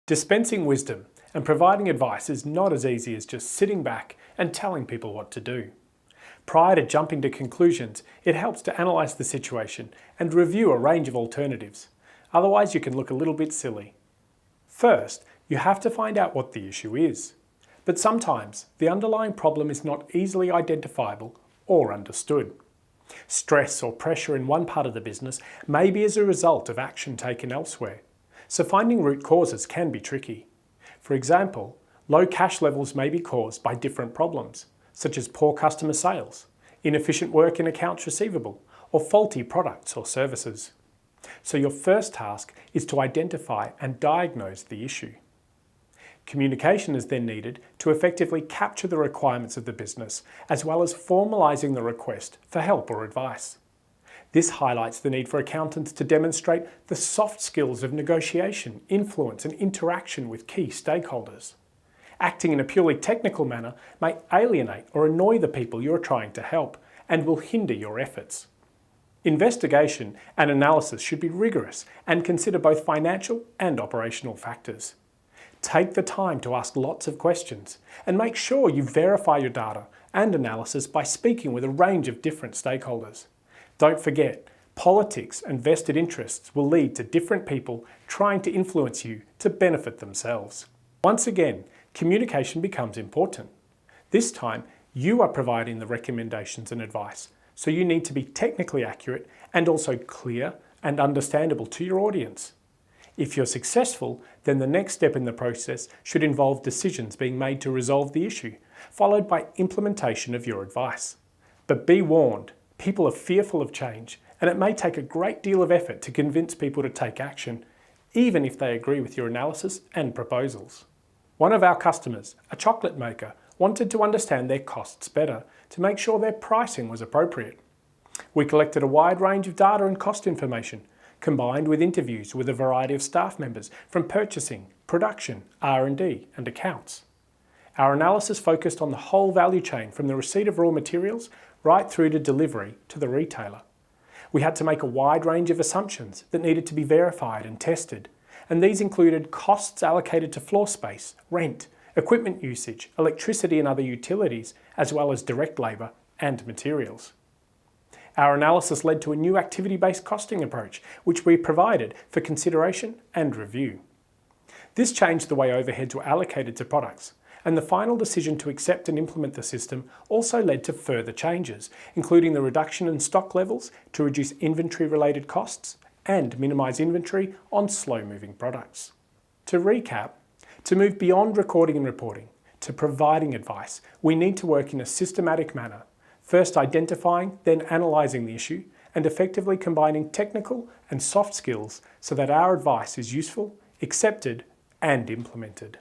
Dispensing wisdom and providing advice is not as easy as just sitting back and telling people what to do. Prior to jumping to conclusions, it helps to analyse the situation and review a range of alternatives. Otherwise, you can look a little bit silly. First, you have to find out what the issue is. But sometimes, the underlying problem is not easily identifiable or understood. Stress or pressure in one part of the business may be as a result of action taken elsewhere, so finding root causes can be tricky. For example, low cash levels may be caused by different problems, such as poor customer sales, inefficient work in accounts receivable, or faulty products or services. So your first task is to identify and diagnose the issue. Communication is then needed to effectively capture the requirements of the business, as well as formalising the request for help or advice. This highlights the need for accountants to demonstrate the soft skills of negotiation, influence and interaction with key stakeholders. Acting in a purely technical manner may alienate or annoy the people you are trying to help and will hinder your efforts. Investigation and analysis should be rigorous and consider both financial and operational factors. Take the time to ask lots of questions and make sure you verify your data and analysis by speaking with a range of different stakeholders. Don't forget, politics and vested interests will lead to different people trying to influence you to benefit themselves. Once again, communication becomes important. This time, you are providing the recommendations and advice, so you need to be technically accurate and also clear and understandable to your audience. If you're successful, then the next step in the process should involve decisions being made to resolve the issue, followed by implementation of your advice. But be warned, people are fearful of change, and it may take a great deal of effort to convince people to take action, even if they agree with your analysis and proposals. One of our customers, a chocolate maker, wanted to understand their costs better to make sure their pricing was appropriate. We collected a wide range of data and cost information, combined with interviews with a variety of staff members from purchasing, production, R&D, and accounts. Our analysis focused on the whole value chain from the receipt of raw materials right through to delivery to the retailer. We had to make a wide range of assumptions that needed to be verified and tested, and these included costs allocated to floor space, rent, equipment usage, electricity and other utilities, as well as direct labour and materials. Our analysis led to a new activity-based costing approach, which we provided for consideration and review. This changed the way overheads were allocated to products, and the final decision to accept and implement the system also led to further changes, including the reduction in stock levels to reduce inventory-related costs and minimise inventory on slow-moving products. To recap, to move beyond recording and reporting to providing advice, we need to work in a systematic manner, first identifying, then analysing the issue, and effectively combining technical and soft skills so that our advice is useful, accepted, and implemented.